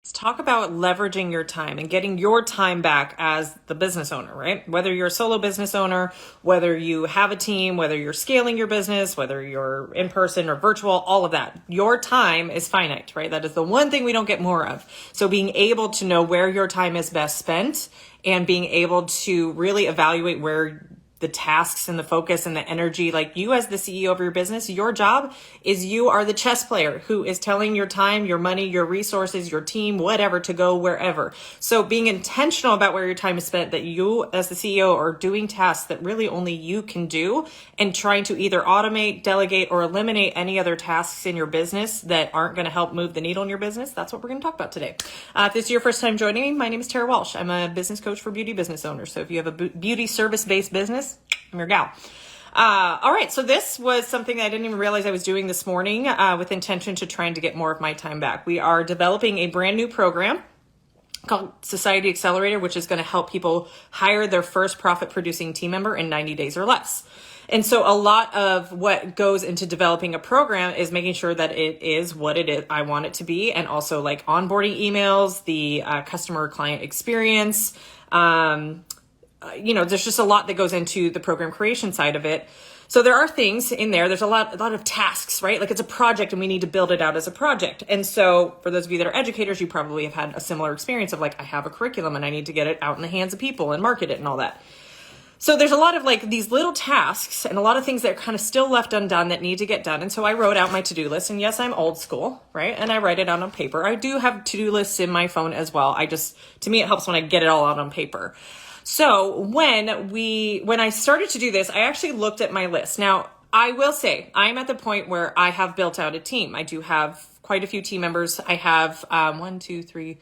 Let's talk about leveraging your time and getting your time back as the business owner, right? Whether you're a solo business owner, whether you have a team, whether you're scaling your business, whether you're in person or virtual, all of that. Your time is finite, right? That is the one thing we don't get more of. So being able to know where your time is best spent and being able to really evaluate where the tasks and the focus and the energy, like you as the CEO of your business, your job is you are the chess player who is telling your time, your money, your resources, your team, whatever, to go wherever. So being intentional about where your time is spent, that you as the CEO are doing tasks that really only you can do, and trying to either automate, delegate, or eliminate any other tasks in your business that aren't going to help move the needle in your business. That's what we're going to talk about today. If this is your first time joining me, my name is Tara Walsh. I'm a business coach for beauty business owners. So if you have a beauty service-based business, I'm your gal. All right. So this was something that I didn't even realize I was doing this morning with intention to trying to get more of my time back. We are developing a brand new program called Society Accelerator, which is going to help people hire their first profit producing team member in 90 days or less. And so a lot of what goes into developing a program is making sure that it is what it is I want it to be. And also like onboarding emails, the customer client experience, there's just a lot that goes into the program creation side of it. So there are things in there. There's a lot of tasks, right? Like it's a project and we need to build it out as a project. And so for those of you that are educators, you probably have had a similar experience of like, I have a curriculum and I need to get it out in the hands of people and market it and all that. So there's a lot of like these little tasks and a lot of things that are kind of still left undone that need to get done. And so I wrote out my to-do list, and yes, I'm old school, right? And I write it out on paper. I do have to-do lists in my phone as well. To me, it helps when I get it all out on paper. So when I started to do this, I actually looked at my list. Now, I will say I'm at the point where I have built out a team. I do have quite a few team members. I have three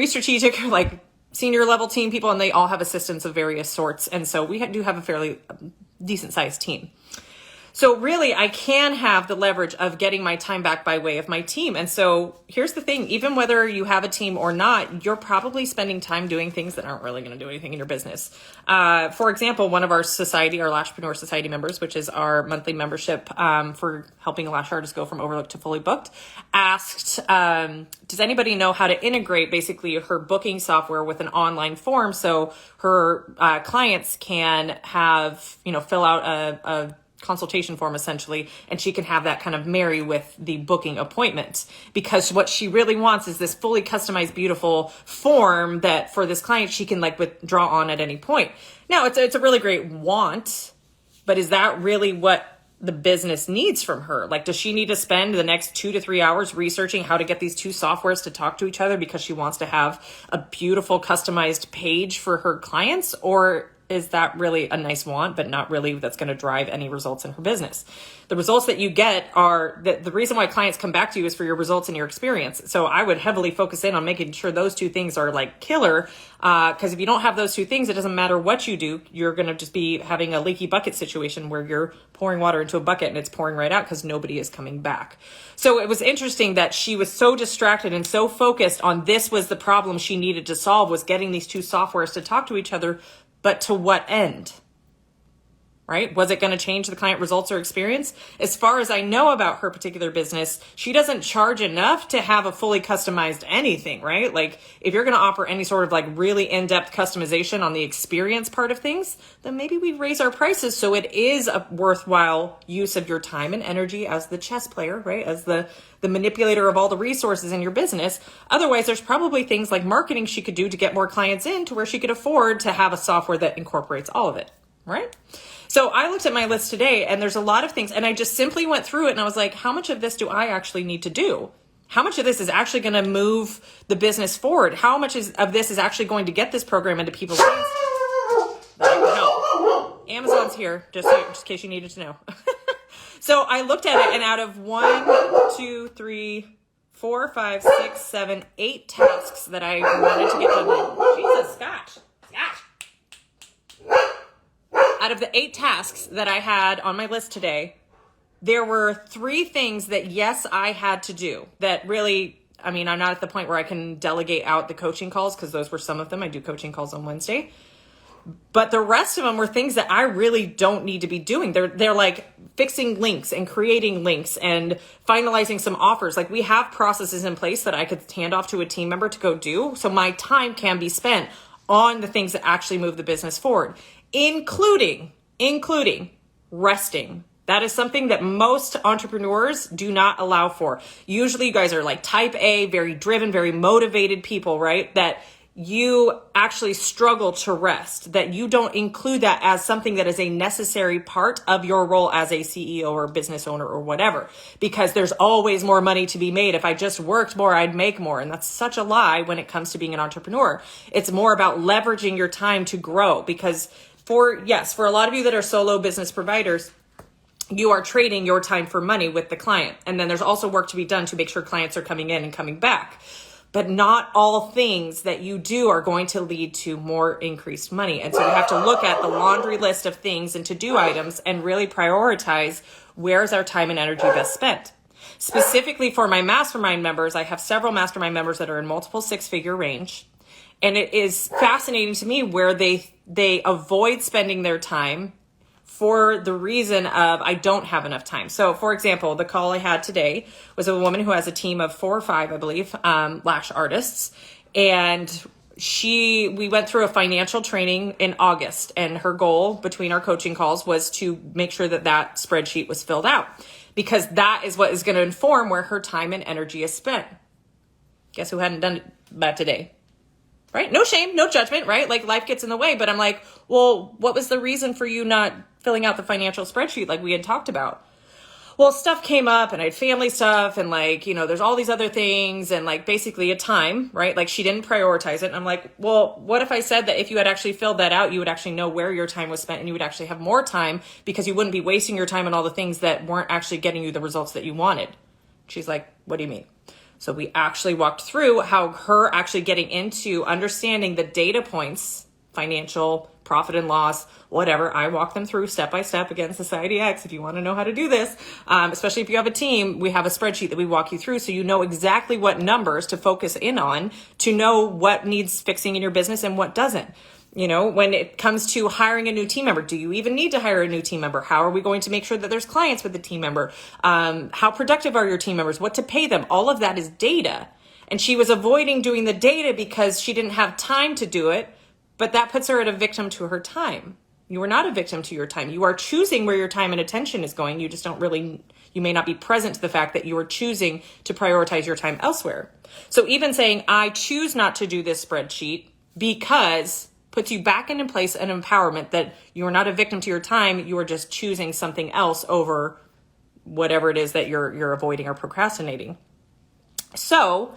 strategic, like senior level team people, and they all have assistants of various sorts. And so we do have a fairly decent sized team. So really, I can have the leverage of getting my time back by way of my team. And so here's the thing, even whether you have a team or not, you're probably spending time doing things that aren't really going to do anything in your business. For example, one of our society, our Lashpreneur society members, which is our monthly membership for helping lash artists go from overlooked to fully booked, asked, does anybody know how to integrate basically her booking software with an online form so her clients can have, fill out a consultation form essentially, and she can have that kind of marry with the booking appointment, because what she really wants is this fully customized, beautiful form that for this client, she can like withdraw on at any point. Now it's a really great want, but is that really what the business needs from her? Like, does she need to spend the next 2 to 3 hours researching how to get these two softwares to talk to each other because she wants to have a beautiful customized page for her clients? Or is that really a nice want, but not really that's going to drive any results in her business? The results that you get are the reason why clients come back to you is for your results and your experience. So I would heavily focus in on making sure those two things are like killer. Because if you don't have those two things, it doesn't matter what you do. You're going to just be having a leaky bucket situation where you're pouring water into a bucket and it's pouring right out because nobody is coming back. So it was interesting that she was so distracted and so focused on this was the problem she needed to solve, was getting these two softwares to talk to each other. But to what end? Right? Was it going to change the client results or experience? As far as I know about her particular business, she doesn't charge enough to have a fully customized anything, right? Like if you're going to offer any sort of like really in-depth customization on the experience part of things, then maybe we raise our prices so it is a worthwhile use of your time and energy as the chess player, right? As the manipulator of all the resources in your business. Otherwise, there's probably things like marketing she could do to get more clients in to where she could afford to have a software that incorporates all of it, right? So I looked at my list today and there's a lot of things, and I just simply went through it and I was like, how much of this do I actually need to do? How much of this is actually going to move the business forward? How much of this is actually going to get this program into people's hands? That would help. Amazon's here, just in case you needed to know. So I looked at it, and out of 1, 2, 3, 4, 5, 6, 7, 8 tasks that I wanted to get done. Jesus, Scotch. Out of the 8 tasks that I had on my list today, there were 3 things that, yes, I had to do that really, I'm not at the point where I can delegate out the coaching calls because those were some of them. I do coaching calls on Wednesday. But the rest of them were things that I really don't need to be doing. They're like fixing links and creating links and finalizing some offers. Like, we have processes in place that I could hand off to a team member to go do. So my time can be spent on the things that actually move the business forward, including resting. That is something that most entrepreneurs do not allow for. Usually you guys are like type A, very driven, very motivated people, right? That you actually struggle to rest, that you don't include that as something that is a necessary part of your role as a CEO or business owner or whatever, because there's always more money to be made. If I just worked more, I'd make more. And that's such a lie when it comes to being an entrepreneur. It's more about leveraging your time to grow, because for a lot of you that are solo business providers, you are trading your time for money with the client. And then there's also work to be done to make sure clients are coming in and coming back. But not all things that you do are going to lead to more increased money. And so you have to look at the laundry list of things and to-do items and really prioritize where's our time and energy best spent. Specifically for my mastermind members, I have several mastermind members that are in multiple six-figure range. And it is fascinating to me where they avoid spending their time for the reason of, I don't have enough time. So for example, the call I had today was a woman who has a team of 4 or 5, I believe, lash artists. And we went through a financial training in August, and her goal between our coaching calls was to make sure that spreadsheet was filled out, because that is what is going to inform where her time and energy is spent. Guess who hadn't done that today? Right? No shame, no judgment, right? Like, life gets in the way, but I'm like, well, what was the reason for you not filling out the financial spreadsheet like we had talked about? Well, stuff came up and I had family stuff and like, there's all these other things and like basically a time, right? Like, she didn't prioritize it. And I'm like, well, what if I said that if you had actually filled that out, you would actually know where your time was spent and you would actually have more time, because you wouldn't be wasting your time on all the things that weren't actually getting you the results that you wanted. She's like, what do you mean? So we actually walked through how her actually getting into understanding the data points, financial, profit and loss, whatever. I walk them through step by step. Again, Society X, if you want to know how to do this, especially if you have a team, we have a spreadsheet that we walk you through so you know exactly what numbers to focus in on to know what needs fixing in your business and what doesn't. When it comes to hiring a new team member, do you even need to hire a new team member? How are we going to make sure that there's clients with the team member? How productive are your team members? What to pay them? All of that is data. And she was avoiding doing the data because she didn't have time to do it, but that puts her at a victim to her time. You are not a victim to your time. You are choosing where your time and attention is going. You just you may not be present to the fact that you are choosing to prioritize your time elsewhere. So even saying, I choose not to do this spreadsheet because puts you back into place and empowerment that you are not a victim to your time. You are just choosing something else over whatever it is that you're avoiding or procrastinating. So,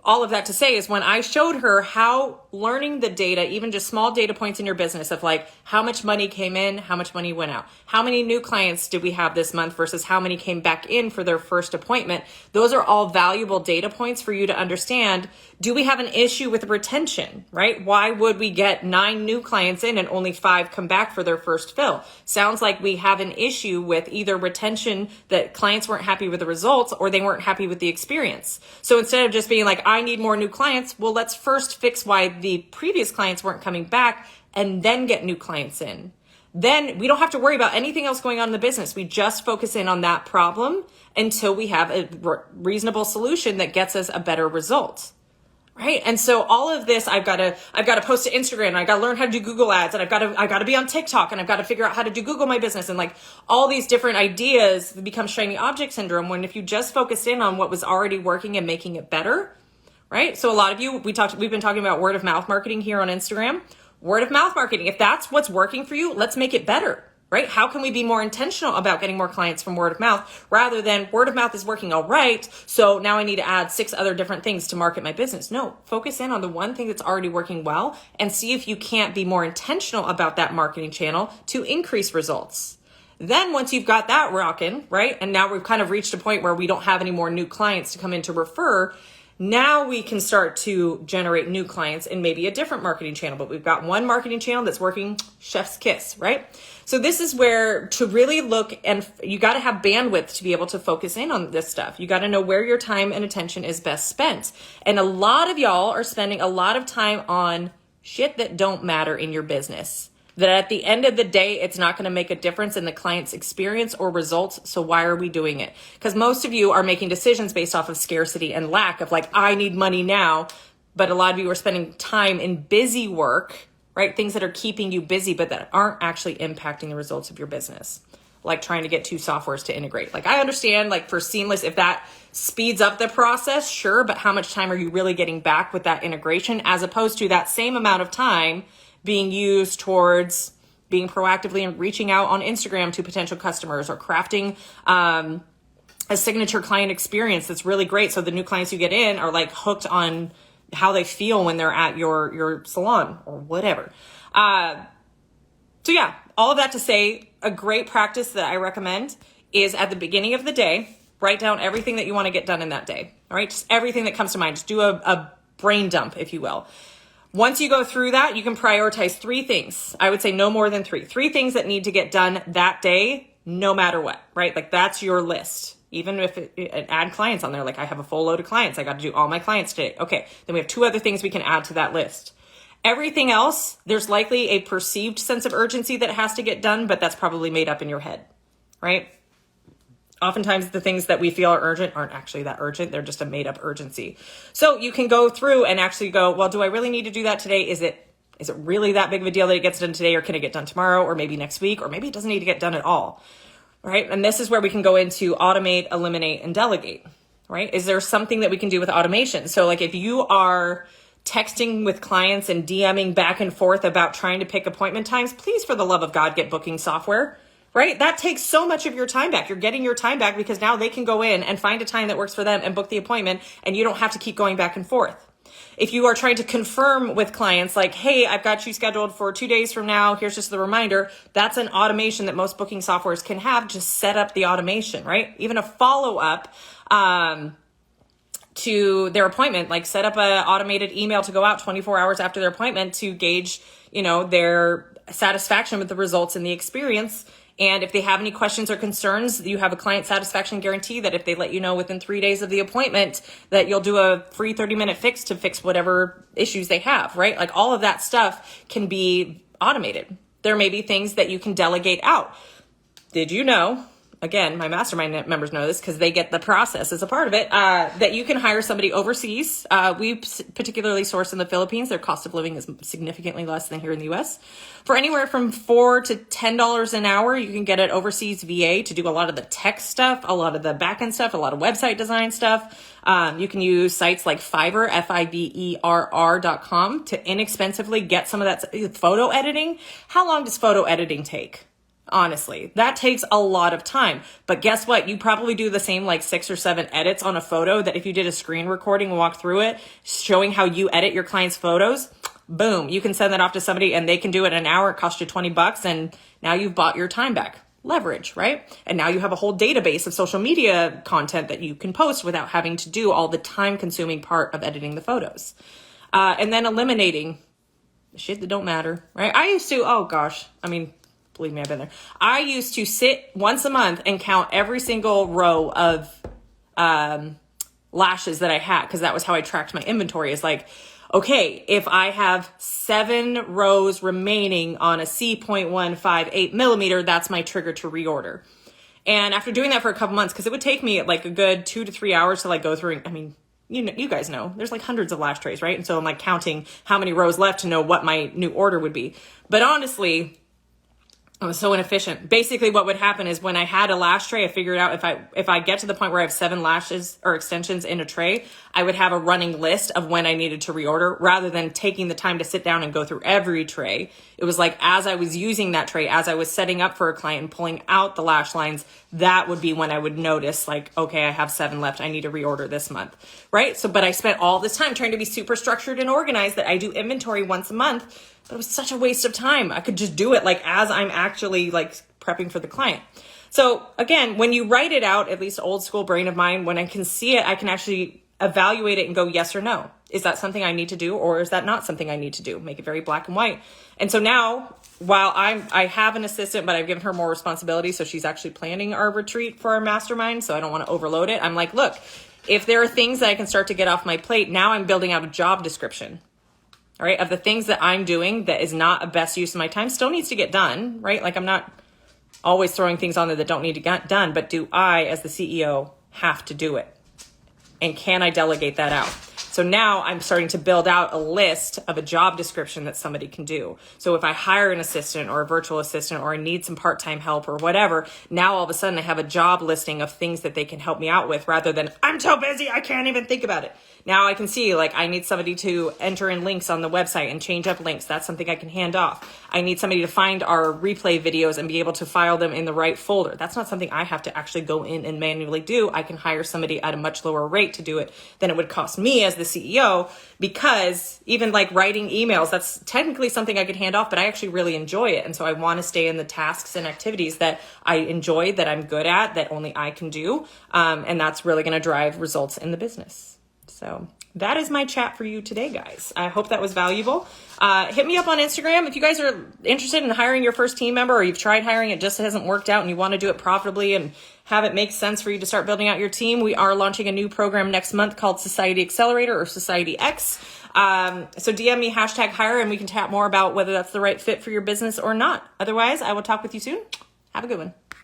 all of that to say is when I showed her how learning the data, even just small data points in your business of like how much money came in, how much money went out, how many new clients did we have this month versus how many came back in for their first appointment. Those are all valuable data points for you to understand. Do we have an issue with retention, right? Why would we get 9 new clients in and only 5 come back for their first fill? Sounds like we have an issue with either retention, that clients weren't happy with the results or they weren't happy with the experience. So instead of just being like, I need more new clients, well, let's first fix why the previous clients weren't coming back and then get new clients in. Then we don't have to worry about anything else going on in the business. We just focus in on that problem until we have a reasonable solution that gets us a better result. Right. And so all of this, I've got to post to Instagram, and I've got to learn how to do Google ads, and I've got to be on TikTok, and I've got to figure out how to do Google My Business, and like all these different ideas become shiny object syndrome when if you just focus in on what was already working and making it better. Right. So a lot of you, we've been talking about word of mouth marketing here on Instagram. Word of mouth marketing. If that's what's working for you, let's make it better. Right? How can we be more intentional about getting more clients from word of mouth rather than word of mouth is working all right, so now I need to add 6 other different things to market my business? No, focus in on the one thing that's already working well and see if you can't be more intentional about that marketing channel to increase results. Then once you've got that rocking, right? And now we've kind of reached a point where we don't have any more new clients to come in to refer. Now we can start to generate new clients in maybe a different marketing channel, but we've got one marketing channel that's working, chef's kiss, right? So this is where to really look, and you got to have bandwidth to be able to focus in on this stuff. You got to know where your time and attention is best spent. And a lot of y'all are spending a lot of time on shit that don't matter in your business. That at the end of the day, it's not going to make a difference in the client's experience or results. So why are we doing it? Because most of you are making decisions based off of scarcity and lack of like, I need money now. But a lot of you are spending time in busy work, right? Things that are keeping you busy, but that aren't actually impacting the results of your business. Like trying to get two softwares to integrate. Like I understand like for seamless, if that speeds up the process, sure. But how much time are you really getting back with that integration as opposed to that same amount of time being used towards being proactively and reaching out on Instagram to potential customers or crafting a signature client experience that's really great. So the new clients you get in are like hooked on how they feel when they're at your salon or whatever. So yeah, all of that to say, a great practice that I recommend is at the beginning of the day, write down everything that you want to get done in that day. All right, just everything that comes to mind. Just do a brain dump, if you will. Once you go through that, you can prioritize 3 things. I would say no more than 3. 3 things that need to get done that day, no matter what, right? Like that's your list. Even if add clients on there, like I have a full load of clients. I got to do all my clients today. Okay, then we have 2 other things we can add to that list. Everything else, there's likely a perceived sense of urgency that has to get done, but that's probably made up in your head, right? Oftentimes the things that we feel are urgent aren't actually that urgent. They're just a made up urgency. So you can go through and actually go, well, do I really need to do that today? Is it really that big of a deal that it gets done today, or can it get done tomorrow, or maybe next week, or maybe it doesn't need to get done at all, right? And this is where we can go into automate, eliminate, and delegate, right? Is there something that we can do with automation? So like if you are texting with clients and DMing back and forth about trying to pick appointment times, please, for the love of God, get booking software. Right? That takes so much of your time back. You're getting your time back because now they can go in and find a time that works for them and book the appointment, and you don't have to keep going back and forth. If you are trying to confirm with clients like, hey, I've got you scheduled for 2 days from now, here's just the reminder, that's an automation that most booking softwares can have. Just set up the automation, right? Even a follow-up to their appointment, like set up an automated email to go out 24 hours after their appointment to gauge, their satisfaction with the results and the experience. And if they have any questions or concerns, you have a client satisfaction guarantee that if they let you know within 3 days of the appointment that you'll do a free 30-minute fix to fix whatever issues they have, right? Like all of that stuff can be automated. There may be things that you can delegate out. Did you know, again, my mastermind members know this because they get the process as a part of it, that you can hire somebody overseas. We particularly source in the Philippines. Their cost of living is significantly less than here in the US. For anywhere from $4 to $10 an hour, you can get an overseas VA to do a lot of the tech stuff, a lot of the back-end stuff, a lot of website design stuff. You can use sites like Fiverr, Fiverr.com to inexpensively get some of that photo editing. How long does photo editing take? Honestly, that takes a lot of time. But guess what? You probably do the same like 6 or 7 edits on a photo that if you did a screen recording and walk through it, showing how you edit your clients' photos, boom, you can send that off to somebody and they can do it in an hour. It costs you $20 and now you've bought your time back. Leverage, right? And now you have a whole database of social media content that you can post without having to do all the time consuming part of editing the photos. And then eliminating shit that don't matter, right? I used to, believe me, I've been there. I used to sit once a month and count every single row of lashes that I had, because that was how I tracked my inventory. Is like, okay, if I have 7 rows remaining on a C.158 millimeter, that's my trigger to reorder. And after doing that for a couple months, because it would take me like a good 2 to 3 hours to like go through, you guys know, there's like hundreds of lash trays, right? And so I'm like counting how many rows left to know what my new order would be. But honestly, I was so inefficient. Basically, what would happen is when I had a lash tray, I figured out if I get to the point where I have 7 lashes or extensions in a tray, I would have a running list of when I needed to reorder rather than taking the time to sit down and go through every tray. It was like as I was using that tray, as I was setting up for a client and pulling out the lash lines, that would be when I would notice like, okay, I have 7 left. I need to reorder this month, right? So, but I spent all this time trying to be super structured and organized that I do inventory once a month. But it was such a waste of time. I could just do it like as I'm actually like prepping for the client. So again, when you write it out, at least old school brain of mine, when I can see it, I can actually evaluate it and go yes or no. Is that something I need to do, or is that not something I need to do? Make it very black and white. And so now, while I have an assistant, but I've given her more responsibility, so she's actually planning our retreat for our mastermind, so I don't want to overload it. I'm like, look, if there are things that I can start to get off my plate, now I'm building out a job description. all right, of the things that I'm doing that is not a best use of my time still needs to get done, right? Like I'm not always throwing things on there that don't need to get done, but do I, as the CEO, have to do it? And can I delegate that out? So now I'm starting to build out a list of a job description that somebody can do. So if I hire an assistant or a virtual assistant or I need some part-time help or whatever, now all of a sudden I have a job listing of things that they can help me out with rather than I'm so busy, I can't even think about it. Now I can see like I need somebody to enter in links on the website and change up links. That's something I can hand off. I need somebody to find our replay videos and be able to file them in the right folder. That's not something I have to actually go in and manually do. I can hire somebody at a much lower rate to do it than it would cost me as the CEO, because even like writing emails, that's technically something I could hand off, but I actually really enjoy it. And so I want to stay in the tasks and activities that I enjoy, that I'm good at, that only I can do. And that's really going to drive results in the business. So that is my chat for you today, guys. I hope that was valuable. Hit me up on Instagram if you guys are interested in hiring your first team member, or you've tried hiring, it just hasn't worked out and you want to do it profitably and have it make sense for you to start building out your team. We are launching a new program next month called Society Accelerator or Society X. So DM me #hire and we can chat more about whether that's the right fit for your business or not. Otherwise, I will talk with you soon. Have a good one.